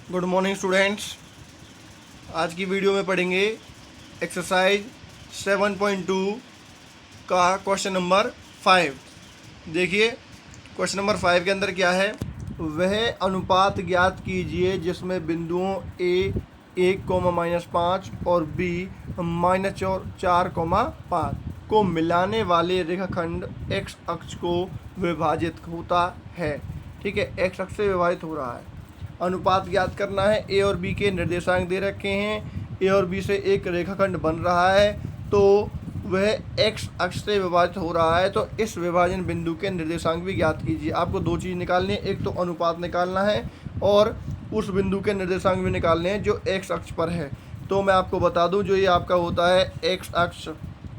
Good morning students. आज की video में पढ़ेंगे एक्सरसाइज 7.2 का क्वेश्चन नंबर 5। देखिए क्वेश्चन नंबर 5 के अंदर क्या है, वह अनुपात ज्ञात कीजिए जिसमें बिंदुओं ए 1, -5 और बी -4, 5 को मिलाने वाले रेखाखंड एक्स अक्ष को विभाजित होता है। ठीक है, एक्स अक्ष से विभाजित हो रहा है। अनुपात ज्ञात करना है। ए और बी के निर्देशांक दे रखे हैं। ए और बी से एक रेखाखंड बन रहा है, तो वह एक्स अक्ष से विभाजित हो रहा है। तो इस विभाजन बिंदु के निर्देशांक भी ज्ञात कीजिए। आपको दो चीज़ निकालनी है, एक तो अनुपात निकालना है और उस बिंदु के निर्देशांक भी निकालने हैं जो एक्स अक्ष पर है। तो मैं आपको बता दूं, जो ये आपका होता है एक्स अक्ष,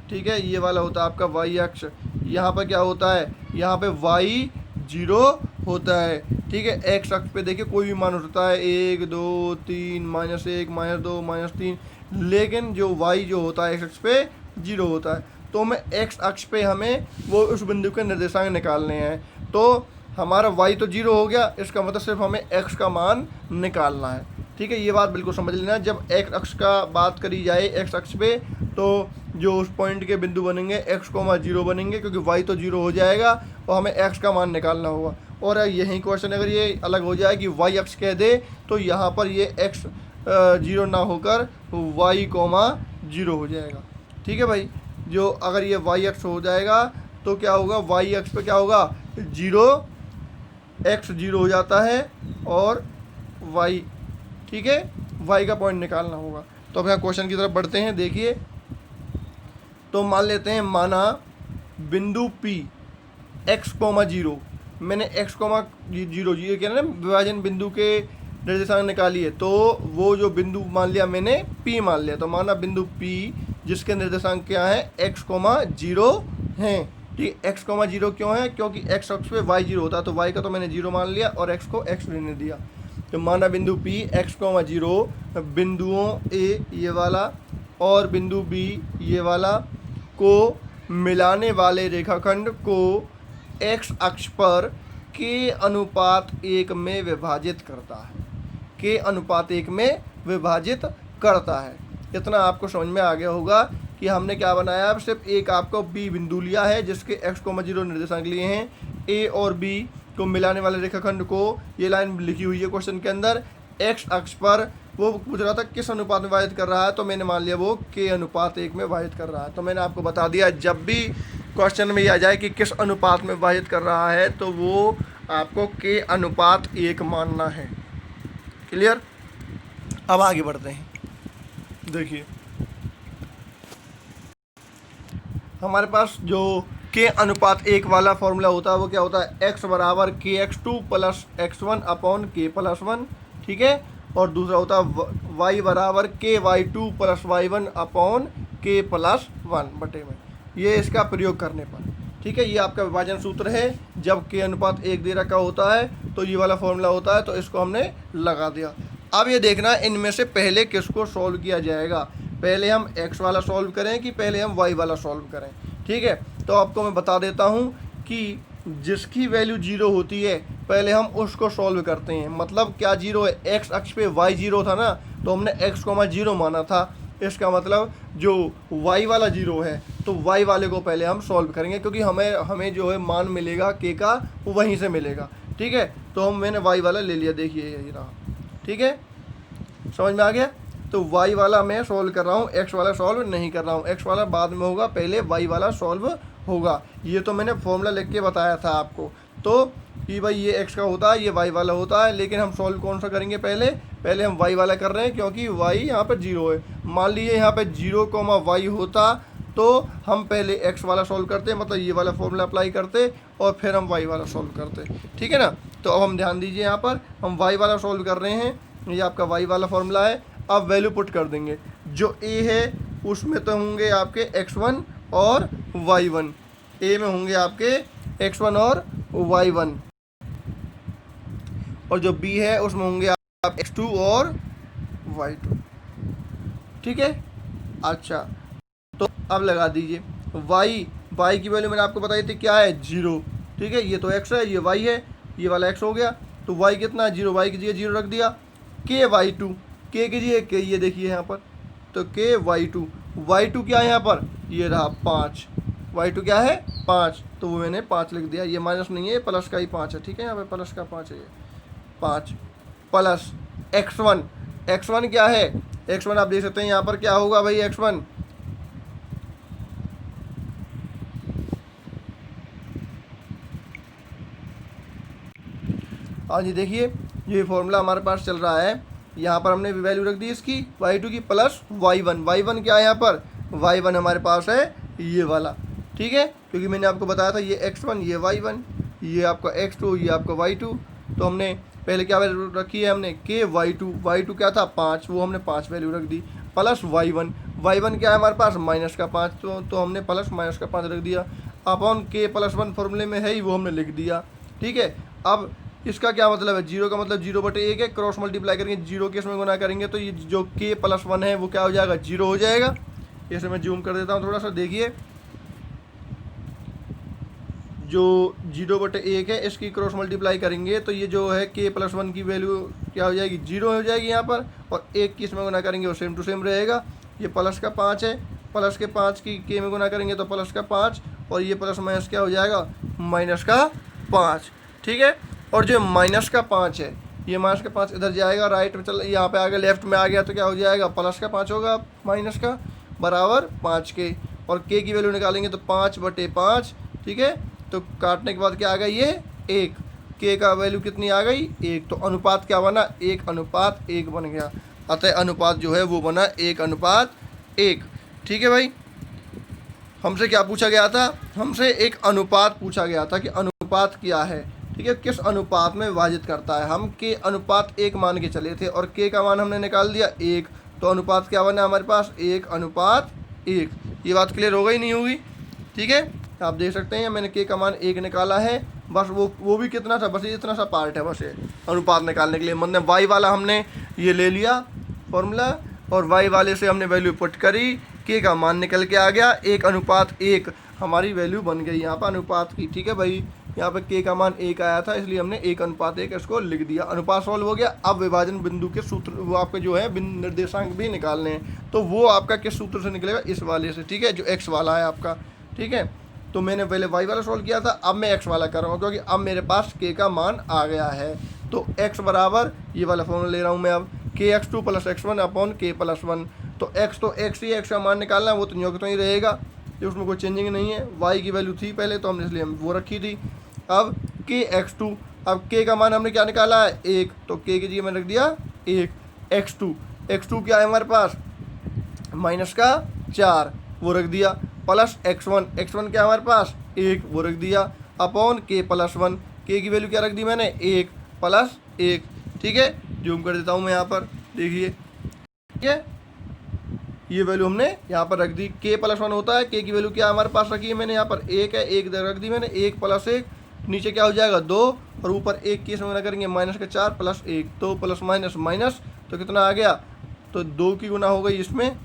ठीक है, ये वाला होता है आपका वाई अक्ष। यहाँ पर क्या होता है, यहाँ पे वाई 0 होता है। ठीक है, एक्स अक्ष पे देखिए कोई भी मान हो सकता है, 1, 2, 3, -1, -2, -3, लेकिन जो वाई जो होता है एक्स अक्ष पे 0 होता है। तो हमें एक्स अक्ष पे हमें वो उस बिंदु के निर्देशांक निकालने हैं। तो हमारा वाई तो 0 हो गया, इसका मतलब सिर्फ हमें एक्स का मान निकालना है। ठीक है, ये बात बिल्कुल समझ लेना। जब एक्स अक्ष का बात करी जाए एक्स अक्ष पे, तो जो उस पॉइंट के बिंदु बनेंगे x, 0 बनेंगे, क्योंकि y तो 0 हो जाएगा और हमें x का मान निकालना होगा। और यही क्वेश्चन अगर ये अलग हो जाए कि y अक्ष कह दे, तो यहाँ पर ये x 0 ना होकर y, 0 हो जाएगा। ठीक है भाई, जो अगर ये y अक्ष हो जाएगा तो क्या होगा, y अक्ष पे क्या होगा, 0, x 0 हो जाता है और y, ठीक है, y का पॉइंट निकालना होगा। तो अब यहाँ क्वेश्चन की तरफ बढ़ते हैं। देखिए, तो मान लेते हैं, माना बिंदु P x, 0, मैंने x, 0 ये क्या ना विभाजन बिंदु के निर्देशांक निकाली है। तो वो जो बिंदु मान लिया मैंने P मान लिया। तो माना बिंदु P जिसके निर्देशांक क्या है, x, 0 हैं। ठीक, x, 0 क्यों है, क्योंकि x अक्ष पे y 0 होता है। तो y का तो मैंने 0 मान लिया और x को x रहने दिया। तो माना बिंदु P x, 0 बिंदुओं A ये वाला और बिंदु B ये वाला को मिलाने वाले रेखाखंड को x अक्ष पर के अनुपात 1 में विभाजित करता है। के अनुपात 1 में विभाजित करता है। इतना आपको समझ में आ गया होगा कि हमने क्या बनाया है। सिर्फ एक आपको B बिंदु लिया है जिसके x, 0 निर्देशांक लिए हैं। A और B को मिलाने वाले रेखाखंड को, ये लाइन लिखी हुई है क्वेश्चन के अंदर, x अक्ष पर वो पूछ रहा था किस अनुपात में विभाजित कर रहा है, तो मैंने मान लिया वो के अनुपात 1 में विभाजित कर रहा है। तो मैंने आपको बता दिया, जब भी क्वेश्चन में ये आ जाए कि किस अनुपात में विभाजित कर रहा है, तो वो आपको के अनुपात 1 मानना है। क्लियर। अब आगे बढ़ते हैं। देखिए, हमारे पास जो के अनुपात 1 वाला फॉर्मूला होता है वो क्या होता है, x बराबर kx2 + x1 अपॉन k+1। ठीक है, और दूसरा होता है y बराबर ky2 + y1 अपॉन k+1 बटे में, ये इसका प्रयोग करने पर। ठीक है, ये आपका विभाजन सूत्र है। जब के अनुपात 1 दे रखा होता है तो ये वाला फॉर्मूला होता है, तो इसको हमने लगा दिया। अब ये देखना इनमें से पहले किसको सॉल्व किया जाएगा, पहले हम x वाला सॉल्व करें कि पहले हम y वाला सॉल्व करें। ठीक है, तो आपको मैं बता देता हूँ कि जिसकी वैल्यू 0 होती है पहले हम उसको सॉल्व करते हैं। मतलब क्या 0 है, x अक्ष पे y 0 था ना, तो हमने x, 0 माना था। इसका मतलब जो y वाला 0 है, तो y वाले को पहले हम सॉल्व करेंगे, क्योंकि हमें जो है मान मिलेगा k का, वो वहीं से मिलेगा। ठीक है, तो मैंने y वाला ले लिया, देखिए यही रहा। ठीक है, समझ में आ गया। तो y वाला मैं सॉल्व कर रहा हूँ, x वाला सॉल्व नहीं कर रहा हूँ। x वाला बाद में होगा, पहले y वाला सॉल्व होगा। ये तो मैंने फॉर्मूला लिख के बताया था आपको। तो कि भाई ये x का होता है, ये y वाला होता है, लेकिन हम सॉल्व कौन सा करेंगे, पहले हम y वाला कर रहे हैं, क्योंकि y यहाँ पर 0 है। मान लीजिए यहाँ पे 0, y होता, तो हम पहले x वाला सॉल्व करते, मतलब ये वाला फॉर्मूला अप्लाई करते और फिर हम y वाला सॉल्व करते। ठीक है ना। तो अब हम ध्यान दीजिए, यहाँ पर हम y वाला सॉल्व कर रहे हैं, ये आपका y वाला फॉर्मूला है। अब वैल्यू पुट कर देंगे। जो a है उसमें तो होंगे आपके x1 और y1, a में होंगे आपके x1 और y1, और जो b है उसमें होंगे आप x2 और y2। ठीक है, अच्छा, तो अब लगा दीजिए y की वैल्यू मैंने आपको बताई थी क्या है, 0। ठीक है, ये तो x है, ये y है, ये वाला x हो गया। तो y कितना है, 0, y की जगह 0 रख दिया। के वाई टू, के कीजिए के, ये देखिए यहाँ पर, तो के वाई टू क्या है यहाँ पर, ये रहा 5, वाई टू क्या है 5, तो वो मैंने 5 लिख दिया, ये माइनस नहीं है, प्लस का ही 5 है, ठीक है, यहाँ पे प्लस का 5 है, ये 5 प्लस x1, x1 क्या है, x1 आप देख सकते हैं यहाँ पर क्या होगा भाई, x1 हाँ जी देखिए, ये फॉर्मूला हमारे पास चल रहा है, यहाँ पर हमने वैल्यू रख दी इसकी y2 की प्लस y1 क्या है यहाँ पर, y1 हमारे पास है ये वाला, ठीक है, क्योंकि मैंने आपको बताया था ये x1 ये y1, ये आपका x2 ये आपका y2, तो हमने पहले क्या वैल्यू रखी है हमने के y2 क्या था 5, वो हमने 5 वैल्यू रख दी, प्लस y1 क्या है हमारे पास माइनस का 5, तो हमने प्लस माइनस का 5 रख दिया, अपॉन के प्लस 1 फॉर्मूले में है ही, वो हमने लिख दिया, ठीक है। अब इसका क्या मतलब है, जीरो का मतलब 0/1 है, क्रॉस मल्टीप्लाई करेंगे जीरो के इसमें गुना करेंगे तो ये जो के प्लस 1 है वो क्या हो जाएगा, 0 हो जाएगा। इसे मैं जूम कर देता हूँ थोड़ा सा, देखिए जो 0/1 है इसकी क्रॉस मल्टीप्लाई करेंगे तो ये जो है के प्लस 1 की वैल्यू क्या हो जाएगी, 0 हो जाएगी यहाँ पर, और 1 की इसमें गुना करेंगे वो सेम टू सेम रहेगा, ये प्लस का 5 है, प्लस के 5 की के में गुना करेंगे तो प्लस का 5, और ये प्लस माइनस क्या हो जाएगा, माइनस का 5, ठीक है। और जो माइनस का 5 है, ये माइनस का 5 इधर जाएगा, राइट में चल, यहाँ पे आ गया, लेफ्ट में आ गया तो क्या हो जाएगा, प्लस का 5 होगा माइनस का, बराबर 5 के, और के की वैल्यू निकालेंगे तो 5/5, ठीक है, तो काटने के बाद क्या आ गया, ये 1, के का वैल्यू कितनी आ गई 1, तो अनुपात क्या बना, 1:1 बन गया, अतः अनुपात जो है वो बना 1:1, ठीक है भाई। हमसे क्या पूछा गया था, हमसे एक अनुपात पूछा गया था कि अनुपात क्या है, ठीक है, किस अनुपात में विभाजित करता है, हम के अनुपात 1 मान के चले थे और के का मान हमने निकाल दिया 1, तो अनुपात क्या बना हमारे पास 1:1, ये बात क्लियर हो गई नहीं होगी, ठीक है। आप देख सकते हैं मैंने के का मान 1 निकाला है, बस वो भी कितना था, बस ये इतना सा पार्ट है बस ये अनुपात निकालने के लिए, मतलब वाई वाला हमने ये ले लिया फॉर्मूला, और वाई वाले से हमने वैल्यू पुट करी, के का मान निकल के आ गया 1:1, हमारी वैल्यू बन गई यहाँ पर अनुपात की, ठीक है भाई। यहाँ पे के का मान 1 आया था इसलिए हमने 1:1 इसको लिख दिया, अनुपात सॉल्व हो गया। अब विभाजन बिंदु के सूत्र वो आपके जो है बिंदु निर्देशांक भी निकालने हैं, तो वो आपका किस सूत्र से निकलेगा, इस वाले से, ठीक है, जो एक्स वाला है आपका, ठीक है। तो मैंने पहले वाई वाला सॉल्व किया था, अब मैं एक्स वाला कर रहा हूँ क्योंकि अब मेरे पास के का मान आ गया है, तो एक्स बराबर ये वाला फॉर्मूला ले रहा हूँ मैं अब, kx2 + x1 अपॉन k + 1, तो x ही x का मान निकालना है, वो तो न्यों तो ही रहेगा, ये उसमें कोई चेंजिंग नहीं है, y की वैल्यू थी पहले तो हमने इसलिए हम वो रखी थी। अब kx2, अब k का मान हमने क्या निकाला है 1, तो k की जगह मैंने रख दिया 1, x2 क्या है हमारे पास -4, वो रख दिया, प्लस x1 क्या है हमारे पास 1, वो रख दिया, अपॉन k + 1, k की वैल्यू क्या रख दी मैंने 1 + 1, ठीक है। जूम कर देता हूँ मैं यहाँ पर, देखिए, ठीक है, ये वैल्यू हमने यहाँ पर रख दी, k + 1 होता है, k की वैल्यू क्या हमारे पास रखी है मैंने यहाँ पर 1 है, 1 रख दी मैंने, 1 + 1, नीचे क्या हो जाएगा 2, और ऊपर 1 की इसमें करेंगे -4 + 1, तो प्लस माइनस तो कितना आ गया, तो 2 की गुना हो गई इसमें,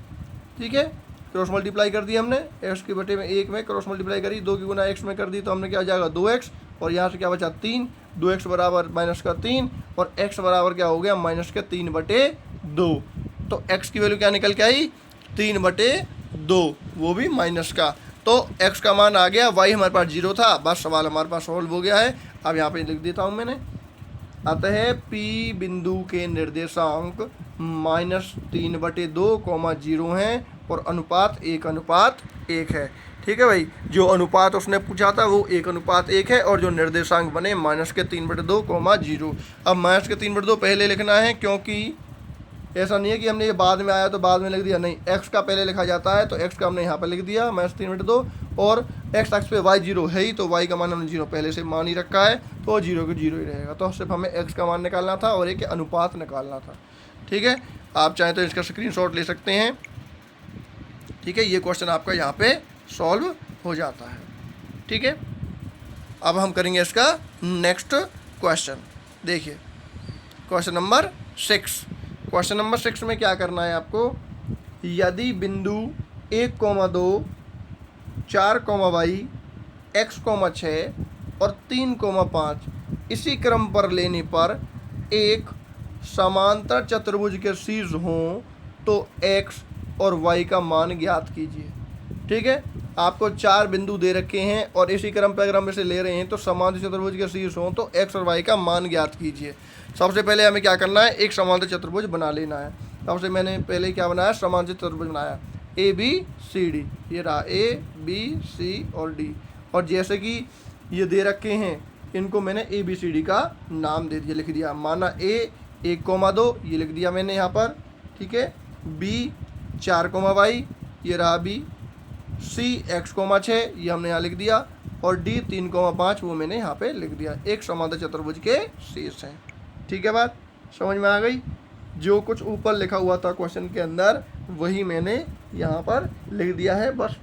ठीक है, क्रॉस मल्टीप्लाई कर दी हमने, x के बटे में 1 में क्रॉस मल्टीप्लाई करी, 2 की गुना x में कर दी, तो हमने क्या हो जाएगा 2x, और यहाँ से क्या बचा 3, 2x बराबर -3, और x बराबर क्या हो गया -3/2, तो x की वैल्यू क्या निकल के आई 3/2, वो भी माइनस का, तो x का मान आ गया, y हमारे पास 0 था, बस सवाल हमारे पास सॉल्व हो गया है। अब यहाँ पे लिख देता हूँ मैंने, अतः P बिंदु के निर्देशांक -3/2, 0 हैं और अनुपात 1:1 है, ठीक है भाई। जो अनुपात उसने पूछा था वो 1:1 है, और जो निर्देशांक बने -3/2, 0। अब -3/2 पहले लिखना है, क्योंकि ऐसा नहीं है कि हमने ये बाद में आया तो बाद में लिख दिया, नहीं, x का पहले लिखा जाता है, तो x का हमने यहाँ पर लिख दिया -3/2, और x अक्ष पे y 0 है ही, तो y का मान हमने 0 पहले से मान ही रखा है, तो 0 के 0 ही रहेगा, तो सिर्फ हमें x का मान निकालना था और एक अनुपात निकालना था, ठीक है। आप चाहें तो इसका स्क्रीनशॉट ले सकते हैं, ठीक है, ये क्वेश्चन आपका यहाँ पे सॉल्व हो जाता है, ठीक है। अब हम करेंगे इसका नेक्स्ट क्वेश्चन, देखिए क्वेश्चन नंबर 6। क्वेश्चन नंबर 6 में क्या करना है आपको, यदि बिंदु 1,2, 4,y, x,6 और 3,5 इसी क्रम पर लेने पर एक समांतर चतुर्भुज के शीर्ष हों तो x और y का मान ज्ञात कीजिए। ठीक है, आपको 4 बिंदु दे रखे हैं और इसी क्रम पर अगर हम इसे ले रहे हैं तो समांतर चतुर्भुज के शीर्ष हों तो x और y का मान ज्ञात कीजिए। सबसे पहले हमें क्या करना है, एक समांतर चतुर्भुज बना लेना है। सबसे मैंने पहले क्या बनाया, समांतर चतुर्भुज बनाया ए बी सी डी, ये रहा ए बी सी और डी। और जैसे कि ये दे रखे हैं इनको मैंने ए बी सी डी का नाम दे दिया, लिख दिया। माना ए 1,2 ये लिख दिया मैंने यहाँ पर, ठीक है। बी 4,y ये रहा बी। सी x,6 ये हमने यहाँ लिख दिया। और डी 3,5 वो मैंने यहाँ पे लिख दिया। एक समांतर चतुर्भुज के शीर्ष हैं। ठीक है, बात समझ में आ गई। जो कुछ ऊपर लिखा हुआ था क्वेश्चन के अंदर वही मैंने यहाँ पर लिख दिया है, बस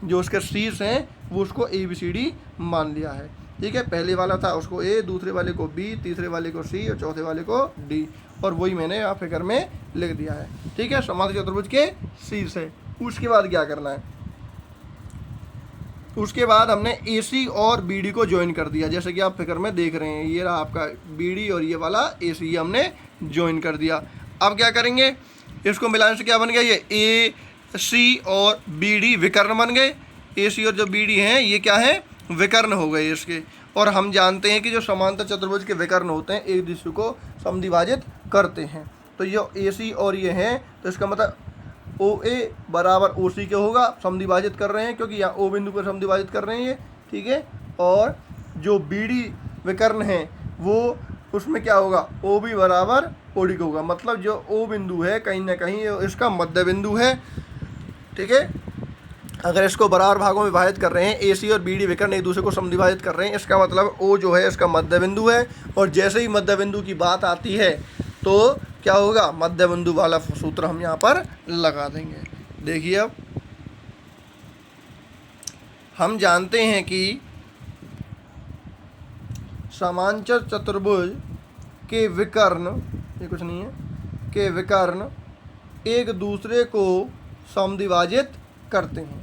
जो उसके शीर्ष हैं वो उसको ए बी सी डी मान लिया है। ठीक है, पहले वाला था उसको ए, दूसरे वाले को बी, तीसरे वाले को सी और चौथे वाले को डी, और वही मैंने यहाँ फिगर में लिख दिया है। ठीक है, समांतर चतुर्भुज के शीर्ष है। उसके बाद क्या करना है, उसके बाद हमने ए सी और बी डी को ज्वाइन कर दिया, जैसे कि आप फिगर में देख रहे हैं। ये रहा आपका बी डी और ये वाला ए सी, हमने ज्वाइन कर दिया। अब क्या करेंगे, इसको मिलाने से क्या बन गया, ये ए सी और बी डी विकर्ण बन गए। ए सी और जो बी डी हैं ये क्या है, विकर्ण हो गए इसके। और हम जानते हैं कि जो समांतर चतुर्भुज के विकर्ण होते हैं एक दूसरे को समद्विभाजित करते हैं। तो ये ए सी और ये हैं, तो इसका मतलब ओ ए बराबर ओ सी के होगा, समद्विभाजित कर रहे हैं क्योंकि यहाँ ओ बिंदु पर समद्विभाजित कर रहे हैं ये। ठीक है, और जो बी डी विकर्ण हैं वो उसमें क्या होगा, ओ बी बराबर ओ डी का होगा। मतलब जो ओ बिंदु है कहीं ना कहीं इसका मध्य बिंदु है। ठीक है, अगर इसको बराबर भागों में विभाजित कर रहे हैं, ए सी और बी डी विकर्ण एक दूसरे को समद्विभाजित कर रहे हैं, इसका मतलब ओ जो है इसका मध्य बिंदु है। और जैसे ही मध्य बिंदु की बात आती है तो क्या होगा, मध्य बिंदु वाला सूत्र हम यहाँ पर लगा देंगे। देखिए अब हम जानते हैं कि समांतर चतुर्भुज के विकर्ण, ये कुछ नहीं है, के विकर्ण एक दूसरे को समद्विभाजित करते हैं।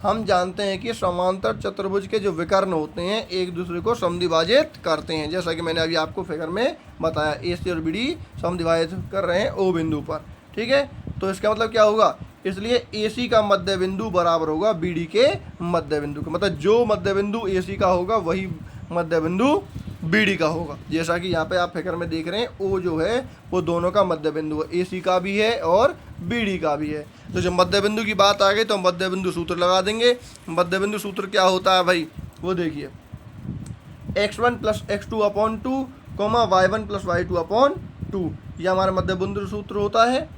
हम जानते हैं कि समांतर चतुर्भुज के जो विकर्ण होते हैं एक दूसरे को समद्विभाजित करते हैं, जैसा कि मैंने अभी आपको फिगर में बताया। ए सी और बी डी समद्विभाजित कर रहे हैं ओ बिंदु पर। ठीक है, तो इसका मतलब क्या होगा, इसलिए ए सी का मध्य बिंदु बराबर होगा बी डी के मध्य बिंदु का। मतलब जो मध्य बिंदु ए सी का होगा वही मध्य बिंदु बी डी का होगा। जैसा कि यहाँ पे आप फिगर में देख रहे हैं, ओ जो है वो दोनों का मध्य बिंदु है, ए सी का भी है और बी डी का भी है। तो जब मध्य बिंदु की बात आ गई तो मध्य बिंदु सूत्र लगा देंगे। मध्य बिंदु सूत्र क्या होता है भाई, वो देखिए, x1 plus x2 upon 2, y1 plus y2 upon 2, यह हमारा मध्य बिंदु सूत्र होता है।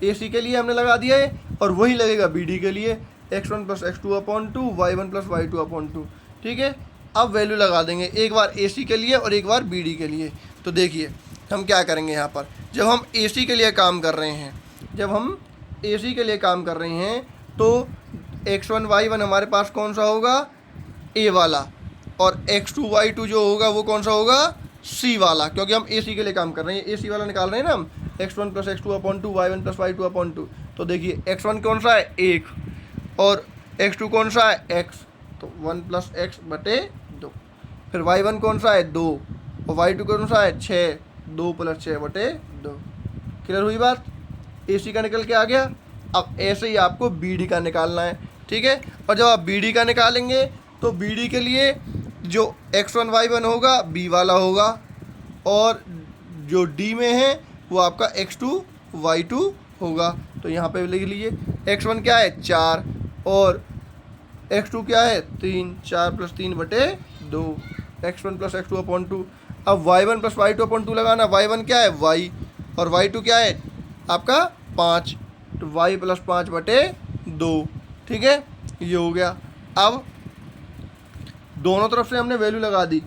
ए सी के लिए हमने लगा दिया है और वही लगेगा बी डी के लिए, x1 plus x2 upon 2, y1 plus y2 upon 2। ठीक है, अब वैल्यू लगा देंगे, एक बार ए सी के लिए और एक बार बी डी के लिए। तो देखिए हम क्या करेंगे यहाँ पर, जब हम ए सी के लिए काम कर रहे हैं, जब हम ए सी के लिए काम कर रहे हैं तो x1 y1 हमारे पास कौन सा होगा, ए वाला, और x2 y2 जो होगा वो कौन सा होगा, सी वाला, क्योंकि हम ए सी के लिए काम कर रहे हैं। ए सी वाला निकाल रहे हैं ना हम, x1 plus x2 upon 2, y1 plus y2 upon 2। तो देखिए x1 कौन सा है, 1, और x2 कौन सा है, x, तो 1 प्लस x बटे 2। फिर y1 कौन सा है, 2, और y2 कौन सा है, 6, 2 प्लस 6 बटे 2। क्लियर हुई बात, ए सी का निकल के आ गया। अब ऐसे ही आपको बी डी का निकालना है। ठीक है, और जब आप बी डी का निकालेंगे तो बी डी के लिए जो x1 y1 होगा बी वाला होगा, और जो डी में है वो आपका x2 y2 होगा। तो यहाँ पे लिख लीजिए, x1 क्या है, 4, और x2 क्या है, 3, 4 प्लस 3 बटे 2, x1 प्लस x2 अपॉन 2। अब y1 प्लस y2 अपॉन 2 लगाना, y1 क्या है, y, और y2 क्या है आपका 5, तो y प्लस 5 बटे 2। ठीक है, ये हो गया। अब दोनों तरफ से हमने वैल्यू लगा दी।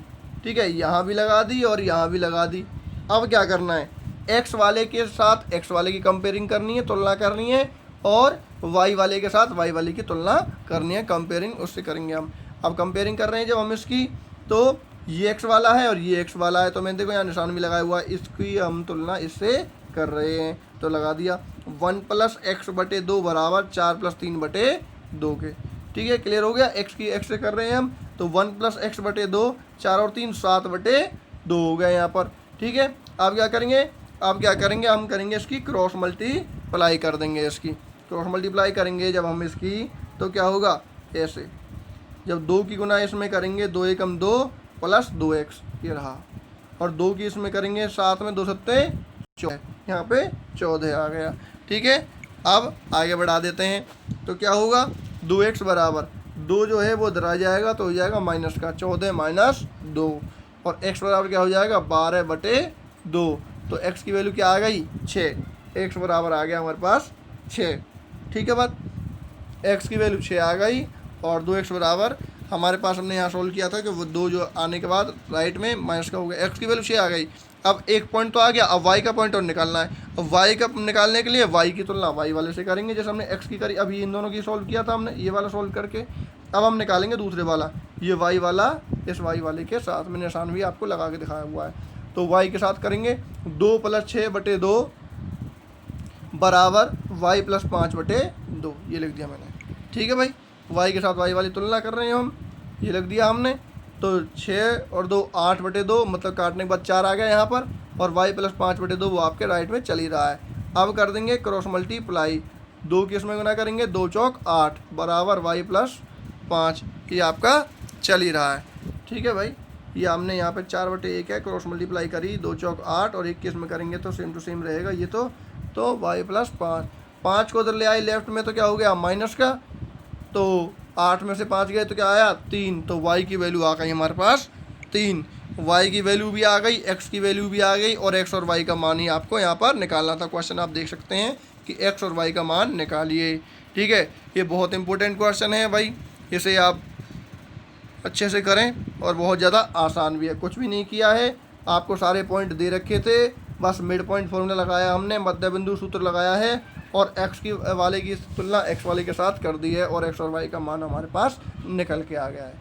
ठीक है, यहाँ भी लगा दी और यहाँ भी लगा दी। अब क्या करना है, x वाले के साथ x वाले की कंपेयरिंग करनी है, तुलना करनी है, और y वाले के साथ y वाले की तुलना करनी है, कंपेयरिंग उससे करेंगे हम। अब कंपेयरिंग कर रहे हैं जब हम इसकी, तो ये x वाला है और ये x वाला है, तो मैंने देखो यहाँ निशान भी लगाया हुआ है, इसकी हम तुलना इससे कर रहे हैं, तो लगा दिया 1 प्लस x बटे 2 बराबर 4 प्लस 3 बटे 2 के। ठीक है, क्लियर हो गया। x की x से कर रहे हैं हम, तो 1 प्लस x बटे 2, 4 और 3 7 बटे 2 हो गया यहाँ पर। ठीक है, अब क्या करेंगे, अब क्या करेंगे, हम करेंगे इसकी क्रॉस मल्टीप्लाई कर देंगे। इसकी क्रॉस मल्टीप्लाई करेंगे जब हम इसकी, तो क्या होगा ऐसे, जब 2 की गुना इसमें करेंगे 2 एकम 2 प्लस 2x ये रहा, और 2 की इसमें करेंगे साथ में 2 सत्ते 14, यहाँ पे 14 आ गया। ठीक है, अब आगे बढ़ा देते हैं, तो क्या होगा 2x बराबर 2 जो है वो इधर आ जाएगा तो हो जाएगा माइनस का 14 माइनस 2, और x बराबर क्या हो जाएगा 12/2, तो x की वैल्यू क्या आ गई 6, x बराबर आ गया हमारे पास 6। ठीक है बात, x की वैल्यू 6 आ गई, और 2x बराबर हमारे पास हमने यहाँ सोल्व किया था कि वो 2 जो आने के बाद राइट में माइनस का हो गया, x की वैल्यू 6 आ गई। अब एक पॉइंट तो आ गया, अब y का पॉइंट और निकालना है। अब y का निकालने के लिए y की तुलना y वाले से करेंगे, जैसे हमने x की करी, अभी इन दोनों की सोल्व किया था हमने ये वाला सोल्व करके। अब हम निकालेंगे दूसरे वाला, ये y वाला इस y वाले के साथ में निशान भी आपको लगा के दिखाया हुआ है, तो y के साथ करेंगे 2 + 6/2 बराबर y + 5/2, ये लिख दिया मैंने। ठीक है भाई, y के साथ y वाली तुलना कर रहे हैं हम, ये लिख दिया हमने। तो 6 और 2 8/2, मतलब काटने के बाद 4 आ गया यहाँ पर, और y + 5/2 वो आपके राइट में चल ही रहा है। अब कर देंगे क्रॉस मल्टीप्लाई, 2 की इसमें गुना करेंगे 2 चौक 8 बराबर y + 5, ये आपका चल ही रहा है। ठीक है भाई, ये हमने यहाँ पे 4/1 है, क्रॉस मल्टीप्लाई करी 2 चौक 8, और 1 की इसमें करेंगे तो सेम टू सेम रहेगा ये, तो y + 5, 5 को उधर ले आए लेफ्ट में तो क्या हो गया माइनस का, तो 8 में से 5 गए तो क्या आया 3, तो y की वैल्यू आ गई हमारे पास 3, y की वैल्यू भी आ गई, x की वैल्यू भी आ गई, और x और y का मान ही आपको यहाँ पर निकालना था। क्वेश्चन आप देख सकते हैं कि x और y का मान निकालिए। ठीक है, ये बहुत इंपॉर्टेंट क्वेश्चन है भाई, इसे आप अच्छे से करें, और बहुत ज़्यादा आसान भी है, कुछ भी नहीं किया है, आपको सारे पॉइंट दे रखे थे, बस मिड पॉइंट फॉर्मूला लगाया हमने, मध्य बिंदु सूत्र लगाया है, और x की वाले की तुलना x वाले के साथ कर दी है, और x और y का मान हमारे पास निकल के आ गया है।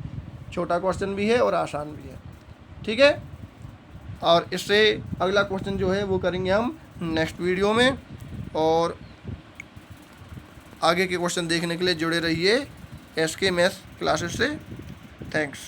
छोटा क्वेश्चन भी है और आसान भी है। ठीक है, और इससे अगला क्वेश्चन जो है वो करेंगे हम नेक्स्ट वीडियो में, और आगे के क्वेश्चन देखने के लिए जुड़े रहिए SK मैथ्स क्लासेस से। थैंक्स।